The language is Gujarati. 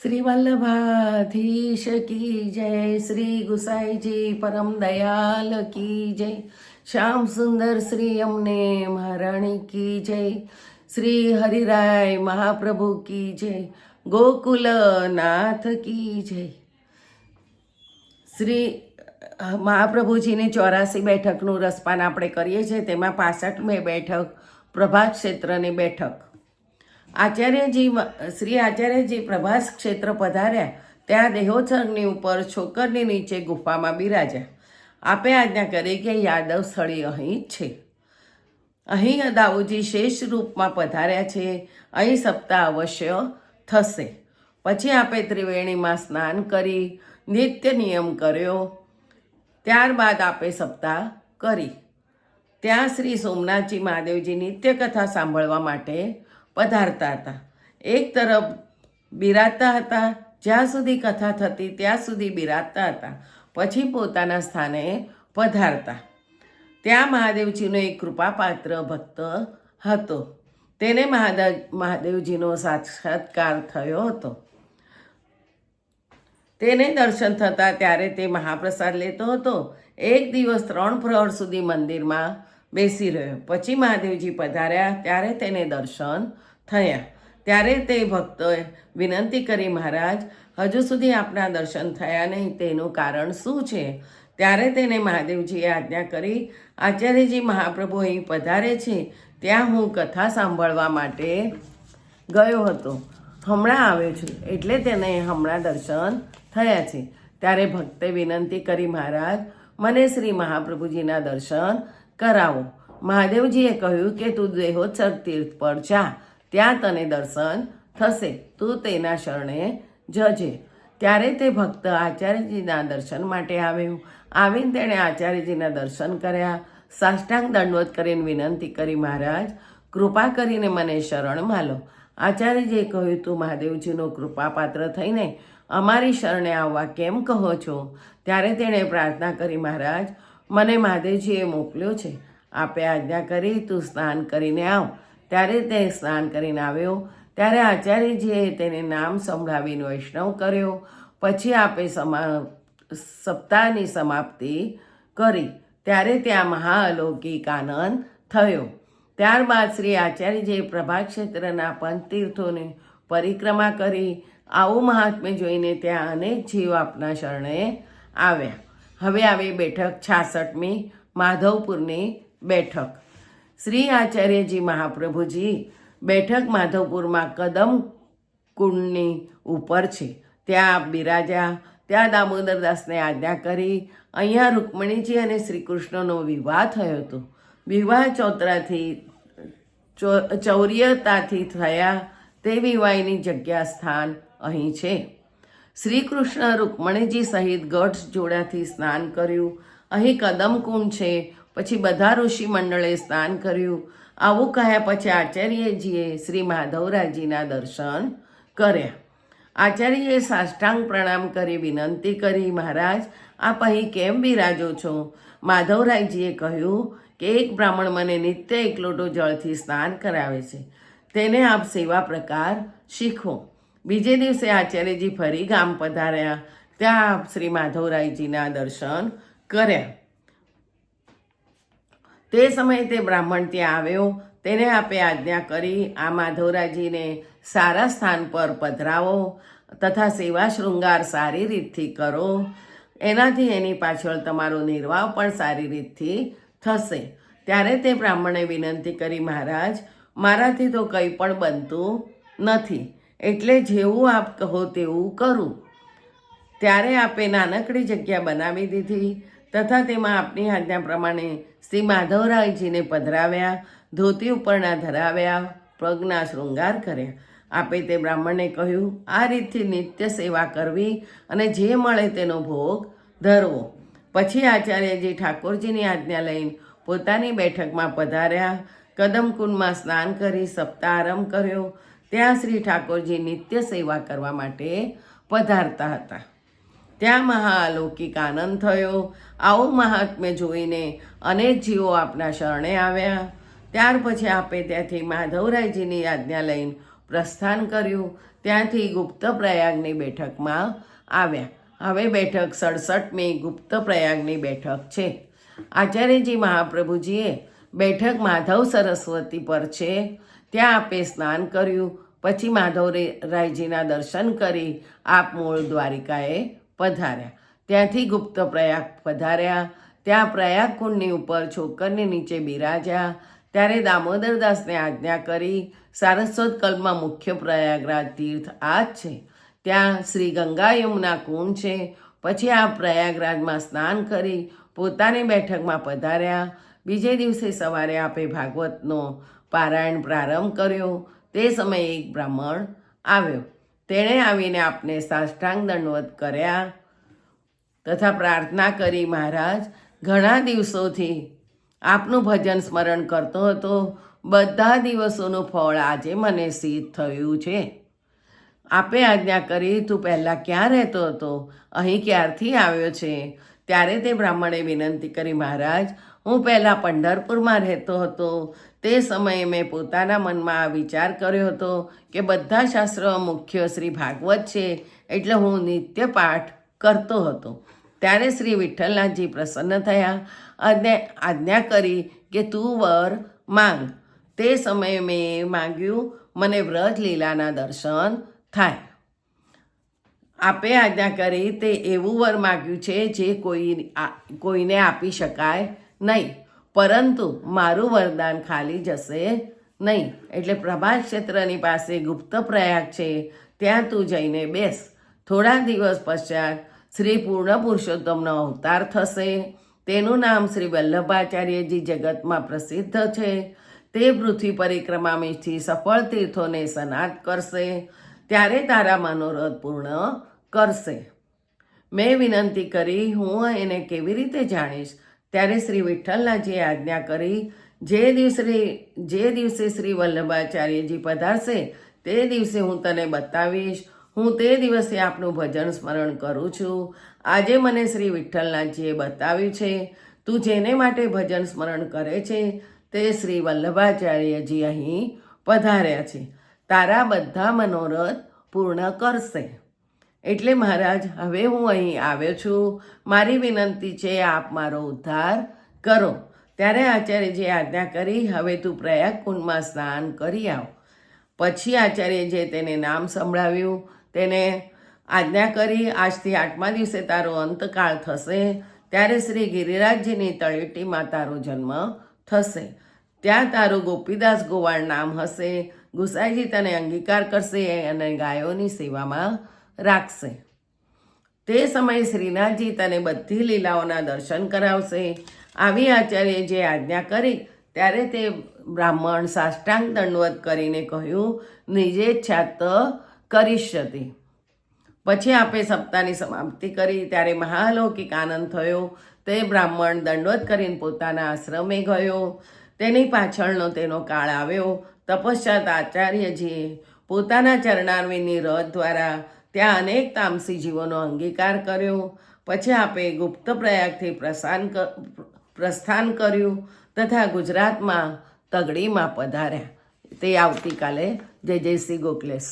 श्री वल्लभाधीश की जय। श्री गुसाई जी परम दयाल की जय। श्याम सुंदर श्री यमुने महारानी की जय। श्री हरिराय महाप्रभु की जय। गोकुल नाथ की जय। શ્રી મહાપ્રભુજીની 84 બેઠકનું રસપાન આપણે કરીએ છીએ, તેમાં 65મી બેઠક પ્રભાસ ક્ષેત્રની બેઠક. શ્રી આચાર્યજી પ્રભાસ ક્ષેત્ર પધાર્યા ત્યાં દેહોત્સર્ગની ઉપર છોકરની નીચે ગુફામાં બિરાજ્યા. આપે આજ્ઞા કરી કે યાદવ સ્થળી અહીં જ છે. અહીં દાઉજી શેષ રૂપમાં પધાર્યા છે. અહીં સપ્તાહ અવશ્ય થશે. પછી આપે ત્રિવેણીમાં સ્નાન કરી નિત્ય નિયમ કર્યો. ત્યારબાદ આપે સપ્તાહ કરી. ત્યાં શ્રી સોમનાથજી મહાદેવજી નિત્ય કથા સાંભળવા માટે પધારતા હતા. એક તરફ બિરાજતા હતા, જ્યાં સુધી કથા થતી ત્યાં સુધી બિરાજતા હતા. પછી પોતાના સ્થાને પધારતા. ત્યાં મહાદેવજીનો એક કૃપાપાત્ર ભક્ત હતો. તેને મહાદેવજીનો સાક્ષાત્કાર થયો હતો. તેને દર્શન થતાં ત્યારે તે મહાપ્રસાદ લેતો હતો. એક દિવસ 3 પ્રહર સુધી મંદિરમાં બેસી રહ્યો. પછી મહાદેવજી પધાર્યા ત્યારે તેને દર્શન થયા. ત્યારે તે ભક્તોએ વિનંતી કરી, મહારાજ, હજુ સુધી આપના દર્શન થયા નહીં, તેનું કારણ શું છે? ત્યારે તેને મહાદેવજીએ આજ્ઞા કરી, આચાર્યજી મહાપ્રભુ અહીં પધારે છે, ત્યાં હું કથા સાંભળવા માટે ગયો હતો. હમણાં આવ્યો છું, એટલે તેને હમણાં દર્શન થયા છે. ત્યારે ભક્તે વિનંતી કરી, મહારાજ, મને શ્રી મહાપ્રભુજીના દર્શન કરાવો. મહાદેવજીએ કહ્યું કે તું દેહોત્સર્ગ તીર્થ પર જા, ત્યાં તને દર્શન થશે. તું તેના શરણે જજે. ત્યારે તે ભક્ત આચાર્યજીના દર્શન માટે આવ્યો. આવીને તેણે આચાર્યજીના દર્શન કર્યા. સાષ્ટાંગ દંડવત કરીને વિનંતી કરી, મહારાજ, કૃપા કરીને મને શરણમાં લો. આચાર્યજીએ કહ્યું, તું મહાદેવજીનો કૃપાપાત્ર થઈને અમારી શરણે આવવા કેમ કહો છો? ત્યારે તેણે પ્રાર્થના કરી, મહારાજ, મને મહાદેવજીએ મોકલ્યો છે. આપે આજ્ઞા કરી તું સ્નાન કરીને આવ. ત્યારે તે સ્નાન કરીને આવ્યો. ત્યારે આચાર્યજીએ તેને નામ સંભળાવીને વૈષ્ણવ કર્યો. પછી આપે સપ્તાહની સમાપ્તિ કરી. ત્યારે ત્યાં મહાઅલૌકિક આનંદ થયો. ત્યારબાદ શ્રી આચાર્યજીએ પ્રભાસ ક્ષેત્રના પંચતીર્થોની પરિક્રમા કરી. આવું મહાત્મ્ય જોઈને ત્યાં અનેક જીવ આપના શરણે આવ્યા. હવે આવી બેઠક 66મી માધવપુરની બેઠક. શ્રી આચાર્યજી મહાપ્રભુજી બેઠક માધવપુરમાં કદમ કુંડની ઉપર છે. ત્યાં બિરાજ્યા. ત્યાં દામોદરદાસને આજ્ઞા કરી. અહીંયા રૂકમણીજી અને શ્રી કૃષ્ણનો વિવાહ થયો હતો. વિવાહ ચૌર્યતાથી થયા. તે વિવાહની જગ્યા સ્થાન અહીં છે. શ્રી કૃષ્ણ રૂકમણીજી સહિત ગઢ જોડાથી સ્નાન કર્યું. અહીં કદમકુંડ છે. પછી બધા ઋષિ મંડળે સ્નાન કર્યું. આવું કહ્યા પછી આચાર્યજીએ શ્રી માધવરાયજીના દર્શન કર્યા. આચાર્યએ સાષ્ટાંગ પ્રણામ કરી વિનંતી કરી, મહારાજ, આપ અહીં કેમ બિરાજો છો? માધવરાયજીએ કહ્યું કે એક બ્રાહ્મણ મને નિત્ય 1 લોટો જળથી સ્નાન કરાવે છે. તેને આપ સેવા પ્રકાર શીખો. બીજે દિવસે આચાર્યજી ફરી ગામ પધાર્યા. ત્યાં આપ શ્રી માધવરાયજીના દર્શન કર્યા. તે સમયે તે બ્રાહ્મણ ત્યાં આવ્યો. તેને આપે આજ્ઞા કરી, આ માધવરાયજીને સારા સ્થાન પર પધરાવો તથા સેવા શૃંગાર સારી રીતથી કરો. એનાથી એની પાછળ તમારો નિર્વાહ પણ સારી રીતથી થશે. ત્યારે તે બ્રાહ્મણે વિનંતી કરી, મહારાજ, મારાથી તો કંઈ પણ બનતું નથી, એટલે જેવું આપ કહો તેવું કરું. ત્યારે આપે નાનકડી જગ્યા બનાવી દીધી તથા તેમાં આપની આજ્ઞા પ્રમાણે શ્રી માધવરાયજીને પધરાવ્યા. ધોતી ઉપરના ધરાવ્યા. પગના શૃંગાર કર્યા. આપે તે બ્રાહ્મણને કહ્યું, આ રીતથી નિત્ય સેવા કરવી અને જે મળે તેનો ભોગ ધરવો. પછી આચાર્યજી ઠાકોરજીની આજ્ઞા લઈને પોતાની બેઠકમાં પધાર્યા. કદમકુંડમાં સ્નાન કરી સપ્તાહ આરંભ કર્યો. ત્યાં શ્રી ઠાકોરજી નિત્ય સેવા કરવા માટે પધારતા હતા. ત્યાં મહાઅલૌકિક આનંદ થયો. આવું મહાત્મ્ય જોઈને અનેક જીવો આપના શરણે આવ્યા. ત્યાર પછી આપે ત્યાંથી માધવરાયજીની આજ્ઞા લઈને પ્રસ્થાન કર્યું. ત્યાંથી ગુપ્ત પ્રયાગની બેઠકમાં આવ્યા. હવે બેઠક 67મી ગુપ્ત પ્રયાગની બેઠક છે. આચાર્યજી મહાપ્રભુજીએ બેઠક માધવ સરસ્વતી પર છે. ત્યાં આપે સ્નાન કર્યું. પછી માધવરાયજીના દર્શન કરી આપ મૂળ દ્વારિકાએ પધાર્યા. ત્યાંથી ગુપ્ત પ્રયાગ પધાર્યા. ત્યાં પ્રયાગ કુંડની ઉપર છોકરની નીચે બિરાજ્યા. ત્યારે દામોદરદાસને આજ્ઞા કરી, સારસ્વત કલ્પમાં મુખ્ય પ્રયાગરાજ તીર્થ આ જ છે. ત્યાં શ્રી ગંગા યમુના કુંડ છે. પછી આ પ્રયાગરાજમાં સ્નાન કરી પોતાની બેઠકમાં પધાર્યા. બીજે દિવસે સવારે આપે ભાગવતનો પારાયણ પ્રારંભ કર્યો. તે સમયે એક બ્રાહ્મણ આવ્યો. તેણે આવીને આપને સાષ્ટાંગ દંડવત કર્યા તથા પ્રાર્થના કરી, મહારાજ, ઘણા દિવસોથી આપનું ભજન સ્મરણ કરતો હતો. બધા દિવસોનું ફળ આજે મને સિદ્ધ થયું છે. આપે આજ્ઞા કરી, તું પહેલાં ક્યાં રહેતો હતો? અહીં ક્યારથી આવ્યો છે? ત્યારે તે બ્રાહ્મણે વિનંતી કરી, મહારાજ, હું પહેલાં પંઢરપુરમાં રહેતો હતો. તે સમયે મેં પોતાના મનમાં આ વિચાર કર્યો હતો કે બધા શાસ્ત્રો મુખ્ય શ્રી ભાગવત છે, એટલે હું નિત્ય પાઠ કરતો હતો. ત્યારે શ્રી વિઠ્ઠલનાથજી પ્રસન્ન થયા અને આજ્ઞા કરી કે તું વર માંગ. તે સમયે મેં માંગ્યું, મને વ્રજ લીલાના દર્શન થાય. આપે આજ્ઞા કરી, તે એવું વર માગ્યું છે જે કોઈને આપી શકાય નહીં, પરંતુ મારું વરદાન ખાલી જશે નહીં. એટલે પ્રભાસ ક્ષેત્રની પાસે ગુપ્ત પ્રયાગ છે, ત્યાં તું જઈને બેસ. થોડા દિવસ પશ્ચાત શ્રી પૂર્ણ પુરુષોત્તમનો અવતાર થશે. તેનું નામ શ્રી વલ્લભાચાર્યજી જગતમાં પ્રસિદ્ધ છે. તે પૃથ્વી પરિક્રમાથી સફળ તીર્થોને સનાત કરશે. ત્યારે તારા મનોરથ પૂર્ણ કરશે. મેં વિનંતી કરી, હું એને કેવી રીતે જાણીશ? ત્યારે શ્રી વિઠ્ઠલનાથજીએ આજ્ઞા કરી, જે દિવસે શ્રી વલ્લભાચાર્યજી પધારશે તે દિવસે હું તને બતાવીશ. હું તે દિવસે આપનું ભજન સ્મરણ કરું છું. આજે મને શ્રી વિઠ્ઠલનાથજીએ બતાવ્યું છે. તું જેને માટે ભજન સ્મરણ કરે છે તે શ્રી વલ્લભાચાર્યજી અહીં પધાર્યા છે. તારા બધા મનોરથ પૂર્ણ કરશે. એટલે મહારાજ, હવે હું અહીં આવ્યો છું. મારી વિનંતી છે, આપ મારો ઉદ્ધાર કરો. ત્યારે આચાર્યજીએ આજ્ઞા કરી, હવે તું પ્રયાગ કુંડમાં સ્નાન કરી આવ. પછી આચાર્યજીએ તેને નામ સંભળાવ્યું. તેને આજ્ઞા કરી, આજથી 8મા દિવસે તારો અંતકાળ થશે. ત્યારે શ્રી ગિરિરાજજીની તળેટીમાં તારો જન્મ થશે. ત્યાં તારું ગોપીદાસ ગોવાળ નામ હશે. ગુસાઈજી તને અંગીકાર કરશે અને ગાયોની સેવામાં રાખશે. તે સમયે શ્રીનાથજી તને બધી લીલાઓના દર્શન કરાવશે. આવી આચાર્યજીએ આજ્ઞા કરી. ત્યારે તે બ્રાહ્મણ સાષ્ટાંગ દંડવત કરીને કહ્યું, નિજે છાત કરીષ્યતિ. પછી આપે સપ્તાહની સમાપ્તિ કરી. ત્યારે મહાલૌકિક આનંદ થયો. તે બ્રાહ્મણ દંડવત કરીને પોતાના આશ્રમે ગયો. તેની પાછળનો તેનો કાળ આવ્યો. તપશ્ચાત આચાર્યજીએ પોતાના ચરણારવિંદની રથ દ્વારા ત્યાં અનેક તામસી જીવોનો અંગીકાર કર્યો. પછી આપે ગુપ્ત પ્રયાગથી પ્રસ્થાન કર્યું તથા ગુજરાતમાં તગડીમાં પધાર્યા. તે આવતીકાલે. જય જય શ્રી ગોખલેશ.